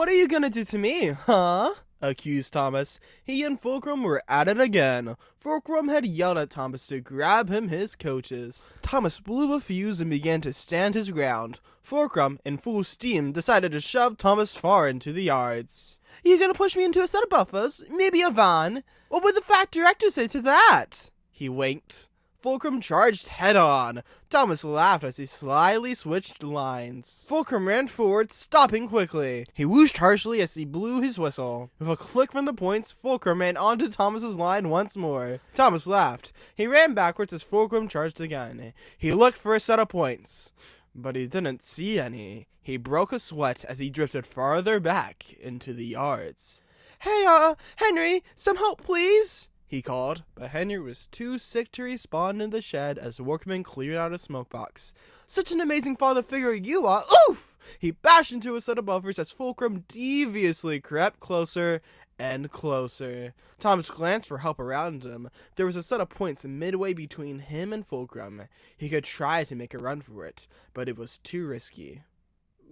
What are you gonna do to me, huh? Accused Thomas. He and Fulcrum were at it again. Fulcrum had yelled at Thomas to grab him his coaches. Thomas blew a fuse and began to stand his ground. Fulcrum, in full steam, decided to shove Thomas far into the yards. You gonna push me into a set of buffers? Maybe a van? What would the fat director say to that? He winked. Fulcrum charged head-on. Thomas laughed as he slyly switched lines. Fulcrum ran forward, stopping quickly. He whooshed harshly as he blew his whistle. With a click from the points, Fulcrum ran onto Thomas's line once more. Thomas laughed. He ran backwards as Fulcrum charged again. He looked for a set of points, but he didn't see any. He broke a sweat as he drifted farther back into the yards. Hey, Henry, some help, please? He called, but Henry was too sick to respond in the shed as the workman cleared out a smoke box. Such an amazing father figure you are! Oof! He bashed into a set of buffers as Fulcrum deviously crept closer and closer. Thomas glanced for help around him. There was a set of points midway between him and Fulcrum. He could try to make a run for it, but it was too risky.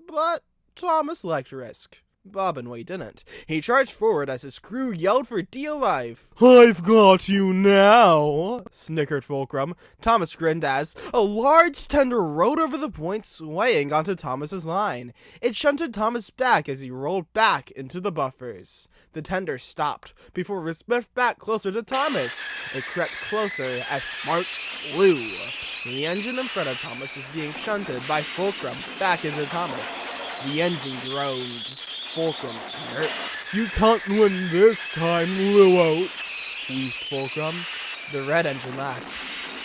But Thomas liked risk. Bob and Way didn't. He charged forward as his crew yelled for dear life. I've got you now, snickered Fulcrum. Thomas grinned as a large tender rode over the point, swaying onto Thomas's line. It shunted Thomas back as he rolled back into the buffers. The tender stopped before it was sniffed back closer to Thomas. It crept closer as sparks flew. The engine in front of Thomas was being shunted by Fulcrum back into Thomas. The engine groaned. Fulcrum smirked. You can't win this time, Luo, wheezed Fulcrum. The red engine laughed.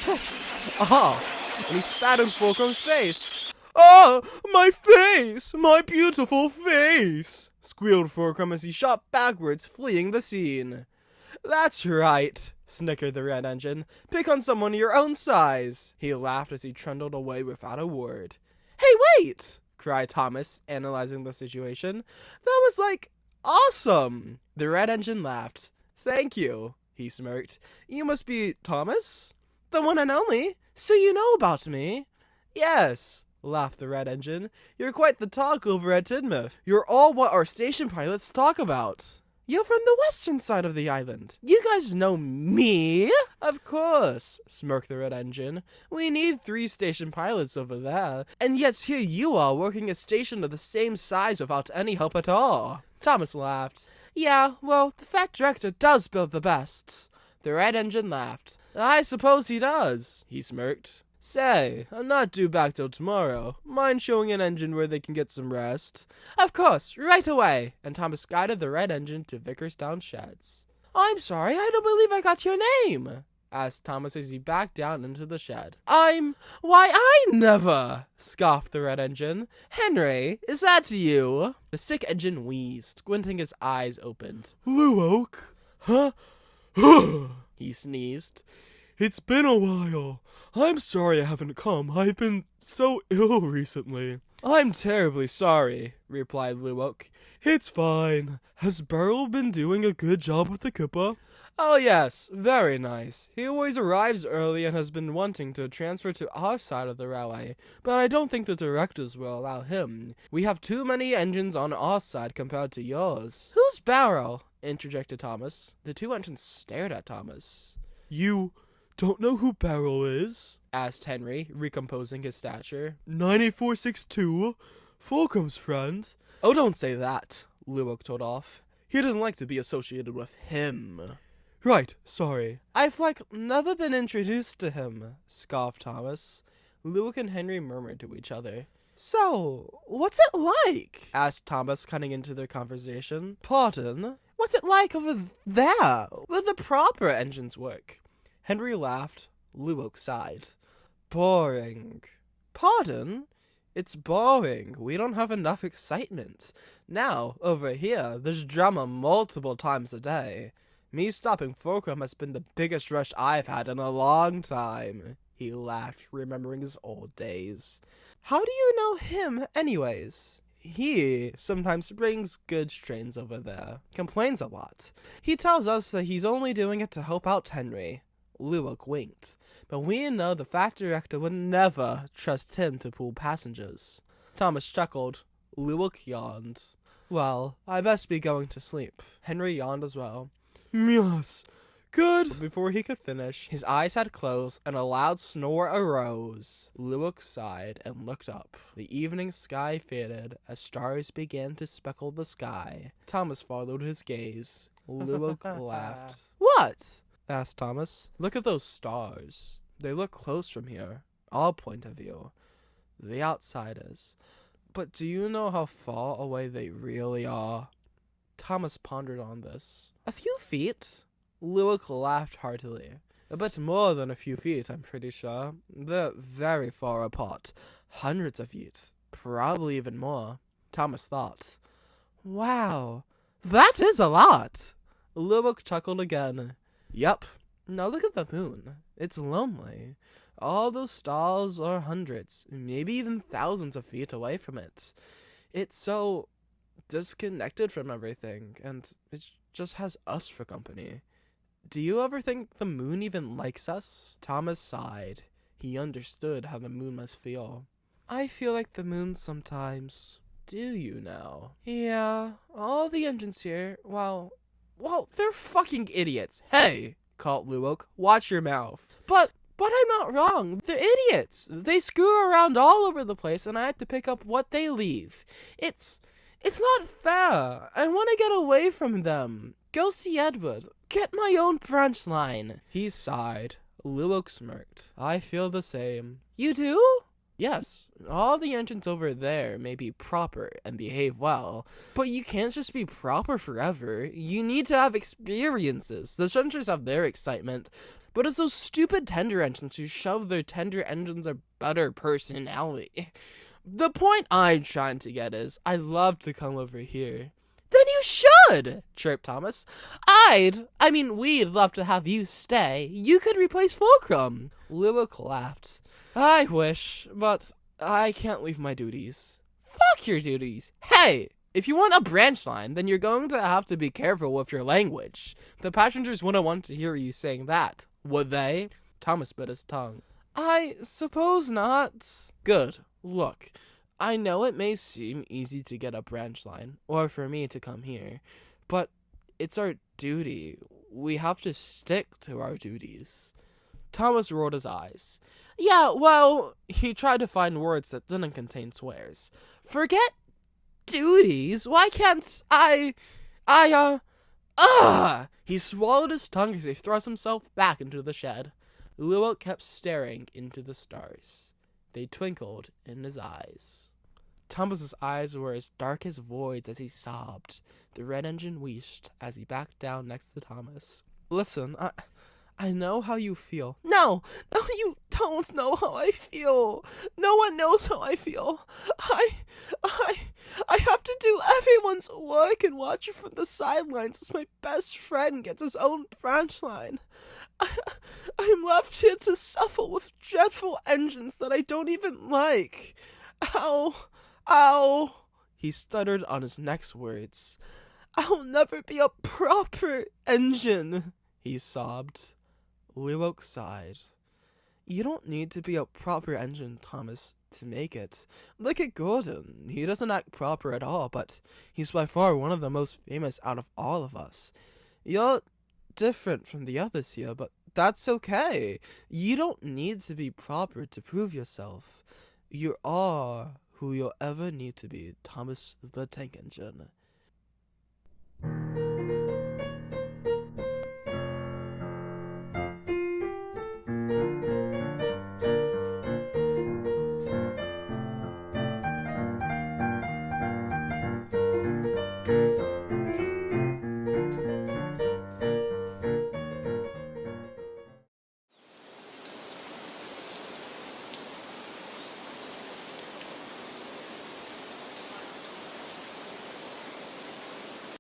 Piss off! And he spat in Fulcrum's face. Ah, my face! My beautiful face! Squealed Fulcrum as he shot backwards, fleeing the scene. That's right, snickered the red engine. Pick on someone your own size. He laughed as he trundled away without a word. Hey, wait! Cried Thomas, analyzing the situation. That was, awesome! The red engine laughed. Thank you, he smirked. You must be Thomas? The one and only? So you know about me? Yes, laughed the red engine. You're quite the talk over at Tidmouth. You're all what our station pilots talk about. You're from the western side of the island. You guys know me? Of course, smirked the red engine. We need 3 station pilots over there, and yet here you are working a station of the same size without any help at all. Thomas laughed. Yeah, well, the fat director does build the best. The red engine laughed. I suppose he does, he smirked. Say, I'm not due back till tomorrow. Mind showing an engine where they can get some rest? Of course, right away. And Thomas guided the red engine to Vickerstown Sheds. I'm sorry, I don't believe I got your name, asked Thomas as he backed down into the shed. Why, I never, scoffed the red engine. Henry, is that you? The sick engine wheezed, squinting his eyes opened. Luoke? Huh? He sneezed. It's been a while. I'm sorry I haven't come. I've been so ill recently. I'm terribly sorry, replied Luoke. It's fine. Has Beryl been doing a good job with the Kippa? Oh yes, very nice. He always arrives early and has been wanting to transfer to our side of the railway, but I don't think the directors will allow him. We have too many engines on our side compared to yours. Who's Beryl? Interjected Thomas. The 2 engines stared at Thomas. You don't know who Beryl is? Asked Henry, recomposing his stature. 9462? Fulcrum's friend. Oh, don't say that, Luoke told off. He doesn't like to be associated with him. Right, sorry. I've, never been introduced to him, scoffed Thomas. Luoke and Henry murmured to each other. So, what's it like? Asked Thomas, cutting into their conversation. Pardon? What's it like over there, where the proper engines work? Henry laughed. Luoke sighed. Boring. Pardon? It's boring. We don't have enough excitement. Now, over here, there's drama multiple times a day. Me stopping Fulcrum has been the biggest rush I've had in a long time. He laughed, remembering his old days. How do you know him, anyways? He sometimes brings goods trains over there. Complains a lot. He tells us that he's only doing it to help out Henry. Luoke winked. But we know the fat director would never trust him to pull passengers. Thomas chuckled. Luoke yawned. Well, I best be going to sleep. Henry yawned as well. Yes, good. But before he could finish, his eyes had closed and a loud snore arose. Luke sighed and looked up. The evening sky faded as stars began to speckle the sky. Thomas followed his gaze. Luke laughed. What? Asked Thomas. Look at those stars. They look close from here. Our point of view. The outsiders. But do you know how far away they really are? Thomas pondered on this. A few feet? Luke laughed heartily. A bit more than a few feet, I'm pretty sure. They're very far apart. Hundreds of feet. Probably even more. Thomas thought. Wow, that is a lot. Luke chuckled again. Yup. Now look at the moon. It's lonely. All those stars are hundreds, maybe even thousands of feet away from it. It's so disconnected from everything, and it just has us for company. Do you ever think the moon even likes us? Thomas sighed. He understood how the moon must feel. I feel like the moon sometimes. Do you now? Yeah, all the engines here, well, they're fucking idiots. Hey, called Luke, watch your mouth. But I'm not wrong. They're idiots. They screw around all over the place, and I have to pick up what they leave. It's not fair. I want to get away from them. Go see Edward. Get my own branch line. He sighed. Luke smirked. I feel the same. You do? Yes. All the engines over there may be proper and behave well, but you can't just be proper forever. You need to have experiences. The Shunters have their excitement, but it's those stupid tender engines who shove their tender engines a better personality. The point I'm trying to get is, I love to come over here. Then you should, chirped Thomas. We'd love to have you stay. You could replace Fulcrum. Luke laughed. I wish, but I can't leave my duties. Fuck your duties. Hey, if you want a branch line, then you're going to have to be careful with your language. The passengers wouldn't want to hear you saying that, would they? Thomas bit his tongue. I suppose not. Good. Look, I know it may seem easy to get a branch line, or for me to come here, but it's our duty. We have to stick to our duties. Thomas rolled his eyes. Yeah, well, he tried to find words that didn't contain swears. Forget duties. Why can't He swallowed his tongue as he thrust himself back into the shed. Luke kept staring into the stars. They twinkled in his eyes. Thomas's eyes were as dark as voids as he sobbed. The red engine wheezed as he backed down next to Thomas. Listen, I know how you feel. No, you don't know how I feel. No one knows how I feel. I have to do everyone's work and watch it from the sidelines as my best friend gets his own branch line. I'm left here to suffer with dreadful engines that I don't even like. Ow. He stuttered on his next words. I'll never be a proper engine, he sobbed. Luke sighed. You don't need to be a proper engine, Thomas, to make it. Look at Gordon. He doesn't act proper at all, but he's by far one of the most famous out of all of us. You're different from the others here, but that's okay. You don't need to be proper to prove yourself. You are who you'll ever need to be, Thomas the Tank Engine.